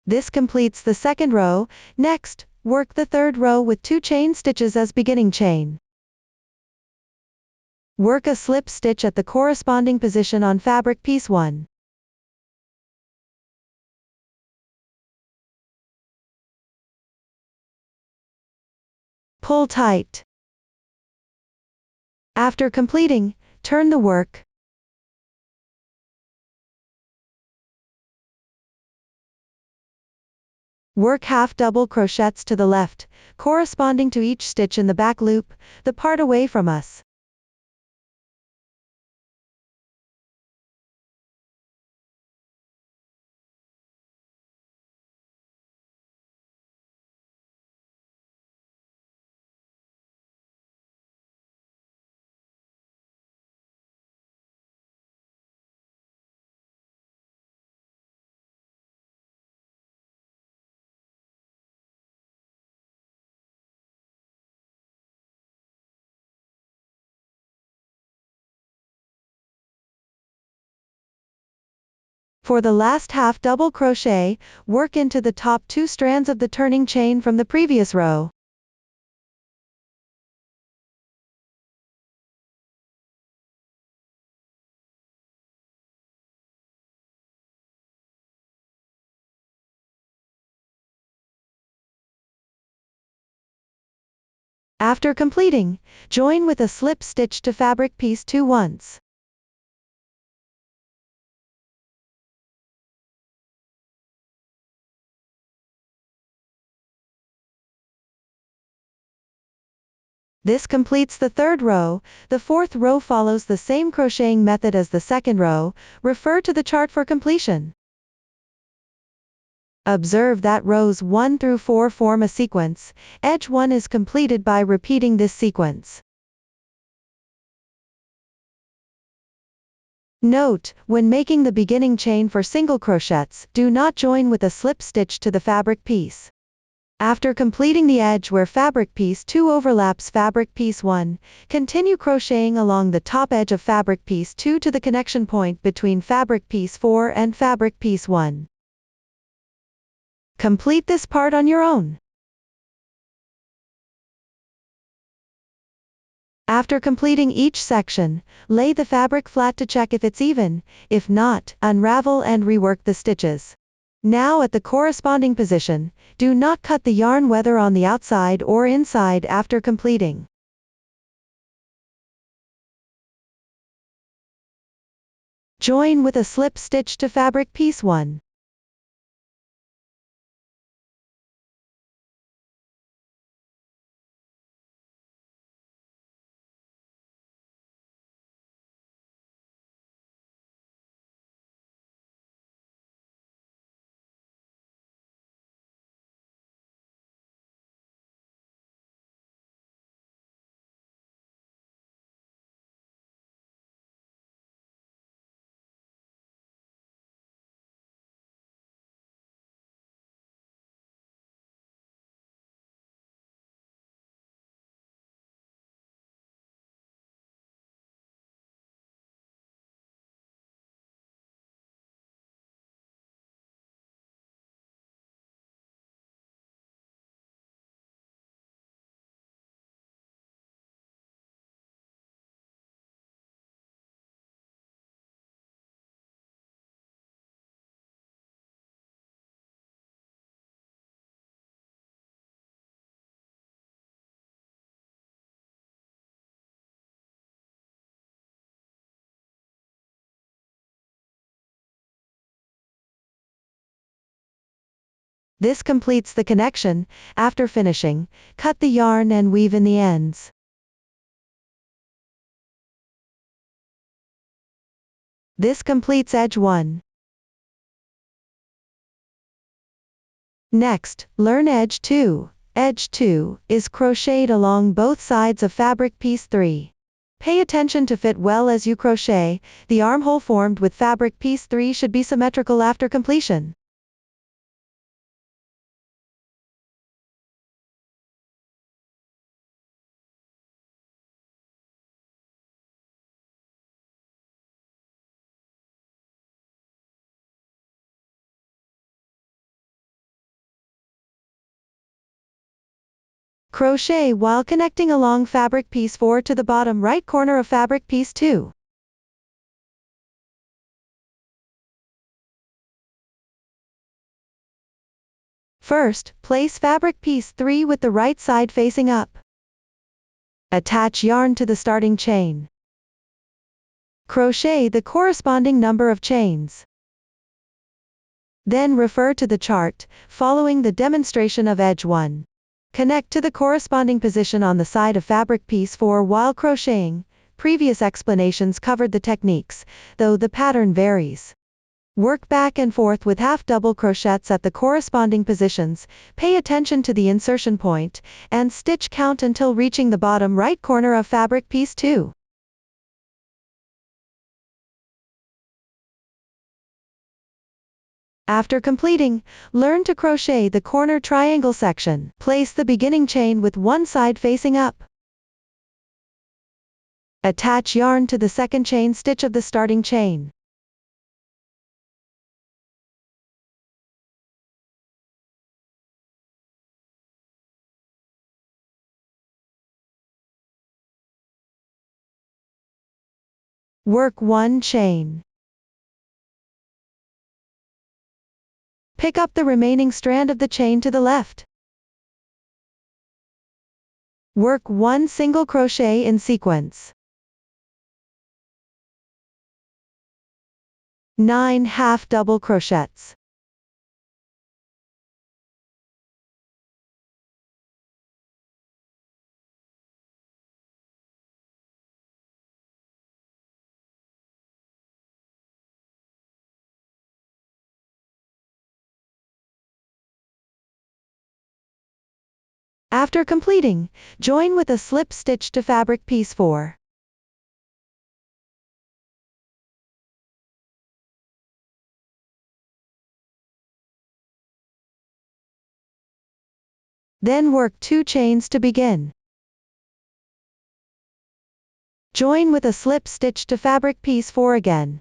This completes the second row. Next, work the third row with 2 chain stitches as beginning chain. Work a slip stitch at the corresponding position on fabric piece 1. Pull tight. After completing, turn the work. Work half double crochets to the left, corresponding to each stitch in the back loop, the part away from us. For the last half double crochet, work into the top 2 strands of the turning chain from the previous row. After completing, join with a slip stitch to fabric piece 2 once. This completes the third row. The fourth row follows the same crocheting method as the second row. Refer to the chart for completion. Observe that rows 1 through 4 form a sequence. Edge 1 is completed by repeating this sequence. Note, when making the beginning chain for single crochets, do not join with a slip stitch to the fabric piece. After completing the edge where fabric piece 2 overlaps fabric piece 1, continue crocheting along the top edge of fabric piece 2 to the connection point between fabric piece 4 and fabric piece 1. Complete this part on your own. After completing each section, lay the fabric flat to check if it's even. If not, unravel and rework the stitches. Now at the corresponding position, do not cut the yarn whether on the outside or inside after completing. Join with a slip stitch to fabric piece 1. This completes the connection. After finishing, cut the yarn and weave in the ends. This completes edge 1. Next, learn edge 2. Edge 2 is crocheted along both sides of fabric piece 3. Pay attention to fit well as you crochet. The armhole formed with fabric piece 3 should be symmetrical after completion. Crochet while connecting along fabric piece 4 to the bottom right corner of fabric piece 2. First, place fabric piece 3 with the right side facing up. Attach yarn to the starting chain. Crochet the corresponding number of chains. Then refer to the chart, following the demonstration of edge 1. Connect to the corresponding position on the side of fabric piece 4 while crocheting. Previous explanations covered the techniques, though the pattern varies. Work back and forth with half double crochets at the corresponding positions, pay attention to the insertion point, and stitch count until reaching the bottom right corner of fabric piece 2. After completing, learn to crochet the corner triangle section. Place the beginning chain with one side facing up. Attach yarn to the second chain stitch of the starting chain. Work one chain. Pick up the remaining strand of the chain to the left. Work one single crochet in sequence. 9 half double crochets. After completing, join with a slip stitch to fabric piece 4. Then work 2 chains to begin. Join with a slip stitch to fabric piece 4 again.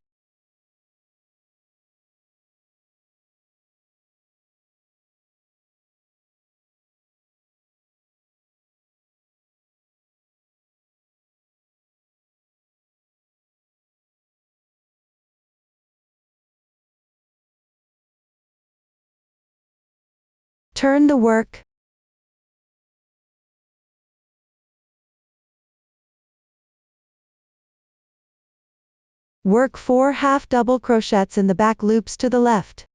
Turn the work. Work 4 half double crochets in the back loops to the left.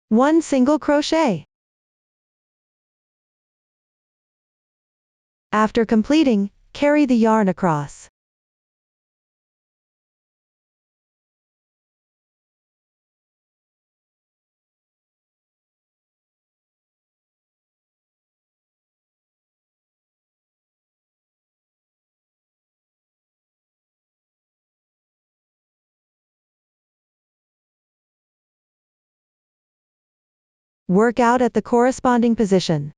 One single crochet. After completing, carry the yarn across. Work out at the corresponding position.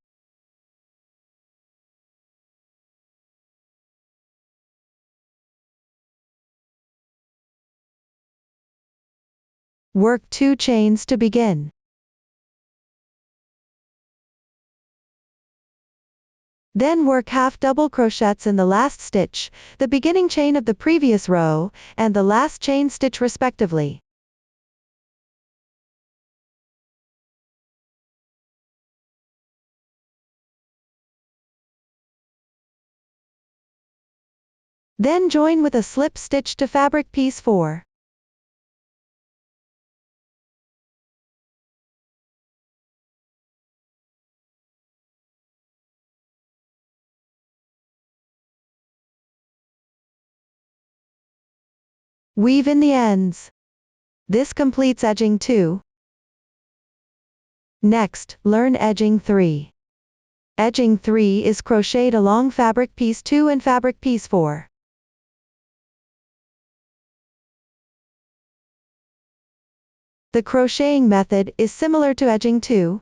Work 2 chains to begin. Then work half double crochets in the last stitch, the beginning chain of the previous row, and the last chain stitch respectively. Then join with a slip stitch to fabric piece 4. Weave in the ends. This completes edging 2. Next, learn edging 3. Edging 3 is crocheted along fabric piece 2 and fabric piece 4. The crocheting method is similar to edging 2.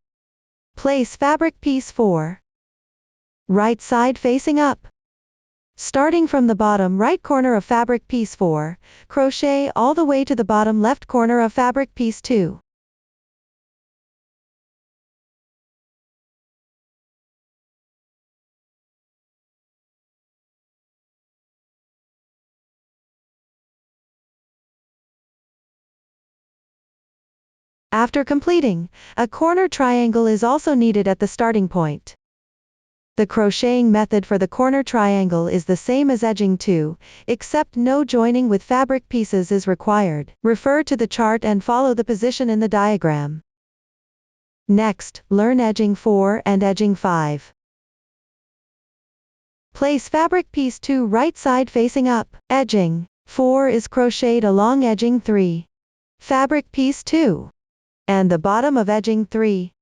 Place fabric piece 4. Right side facing up. Starting from the bottom right corner of fabric piece 4, crochet all the way to the bottom left corner of fabric piece 2. After completing, a corner triangle is also needed at the starting point. The crocheting method for the corner triangle is the same as edging 2, except no joining with fabric pieces is required. Refer to the chart and follow the position in the diagram. Next, learn edging 4 and edging 5. Place fabric piece 2 right side facing up. Edging 4 is crocheted along edging 3. Fabric piece 2. And the bottom of edging 3.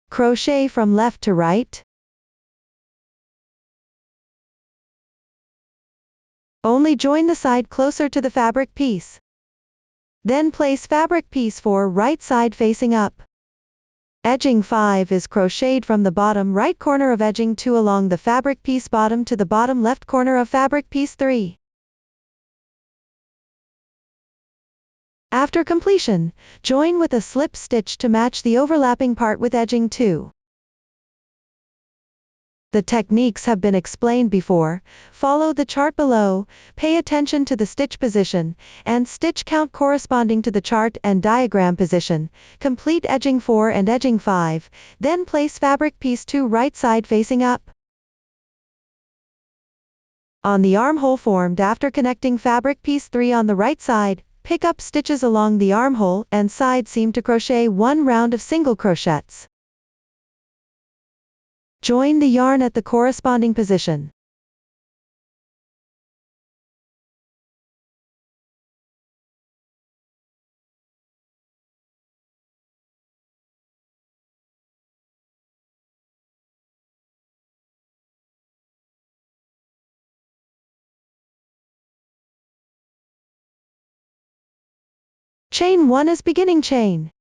Crochet from left to right. Only join the side closer to the fabric piece. Then place fabric piece 4 right side facing up. Edging 5 is crocheted from the bottom right corner of edging 2 along the fabric piece bottom to the bottom left corner of fabric piece 3. After completion, join with a slip stitch to match the overlapping part with edging 2. The techniques have been explained before. Follow the chart below, pay attention to the stitch position, and stitch count corresponding to the chart and diagram position. Complete edging 4 and edging 5, then place fabric piece 2 right side facing up. On the armhole formed after connecting fabric piece 3 on the right side, pick up stitches along the armhole and side seam to crochet 1 round of single crochets. Join the yarn at the corresponding position. Chain 1 is beginning chain.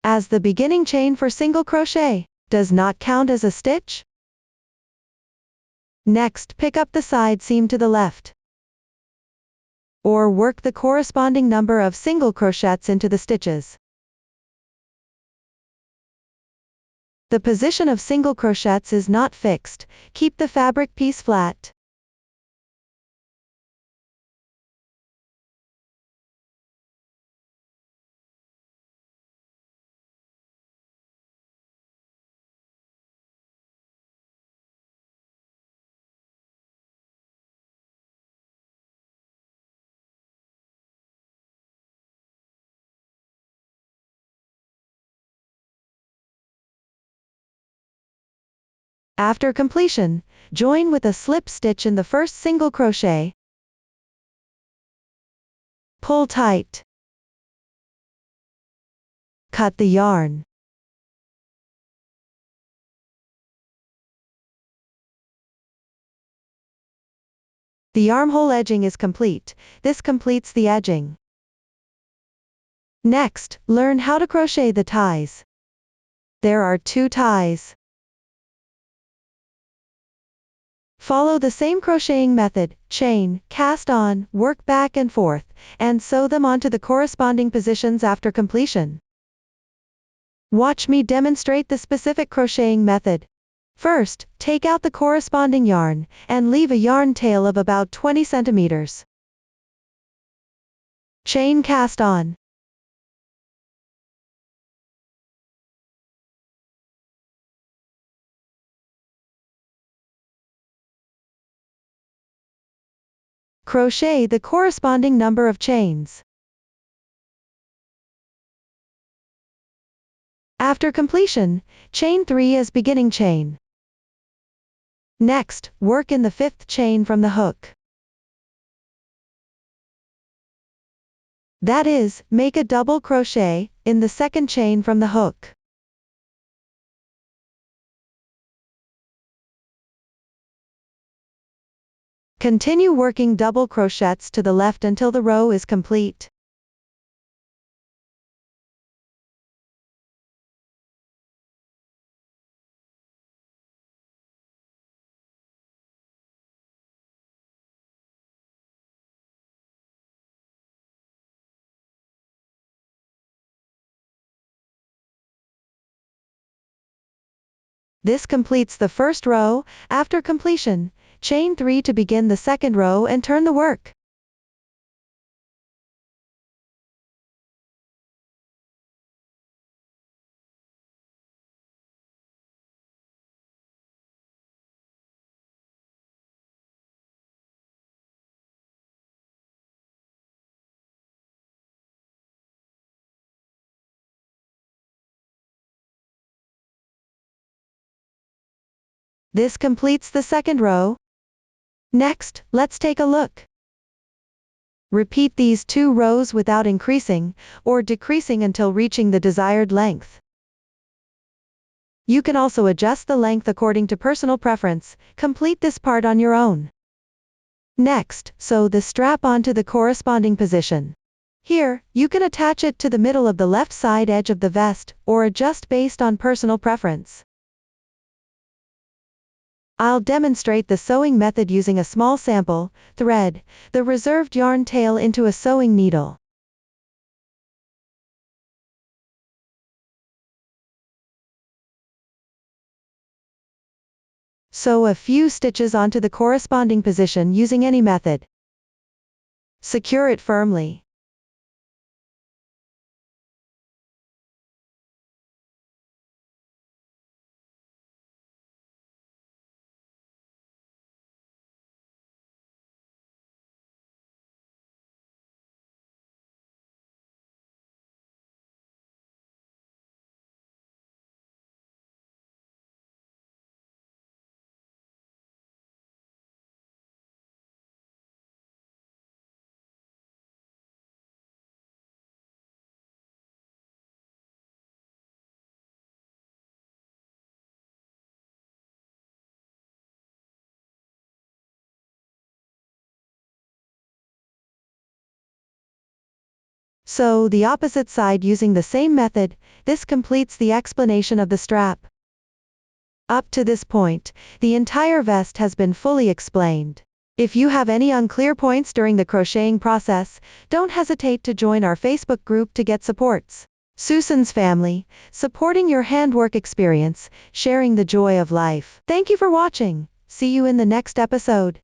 As the beginning chain for single crochet does not count as a stitch. Next, pick up the side seam to the left. Or work the corresponding number of single crochets into the stitches. The position of single crochets is not fixed. Keep the fabric piece flat. After completion, join with a slip stitch in the first single crochet. Pull tight. Cut the yarn. The armhole edging is complete. This completes the edging. Next, learn how to crochet the ties. There are 2 ties. Follow the same crocheting method, chain, cast on, work back and forth, and sew them onto the corresponding positions after completion. Watch me demonstrate the specific crocheting method. First, take out the corresponding yarn, and leave a yarn tail of about 20 centimeters. Chain cast on. Crochet the corresponding number of chains. After completion, chain 3 as beginning chain. Next, work in the 5th chain from the hook. That is, make a double crochet in the 2nd chain from the hook. Continue working double crochets to the left until the row is complete. This completes the first row. After completion, chain 3 to begin the second row and turn the work. This completes the second row. Next, let's take a look. Repeat these 2 rows without increasing or decreasing until reaching the desired length. You can also adjust the length according to personal preference. Complete this part on your own. Next, sew the strap onto the corresponding position. Here, you can attach it to the middle of the left side edge of the vest, or adjust based on personal preference. I'll demonstrate the sewing method using a small sample. Thread the reserved yarn tail into a sewing needle. Sew a few stitches onto the corresponding position using any method. Secure it firmly. Sew the opposite side using the same method. This completes the explanation of the strap. Up to this point, the entire vest has been fully explained. If you have any unclear points during the crocheting process, don't hesitate to join our Facebook group to get supports. Susan's family, supporting your handwork experience, sharing the joy of life. Thank you for watching. See you in the next episode.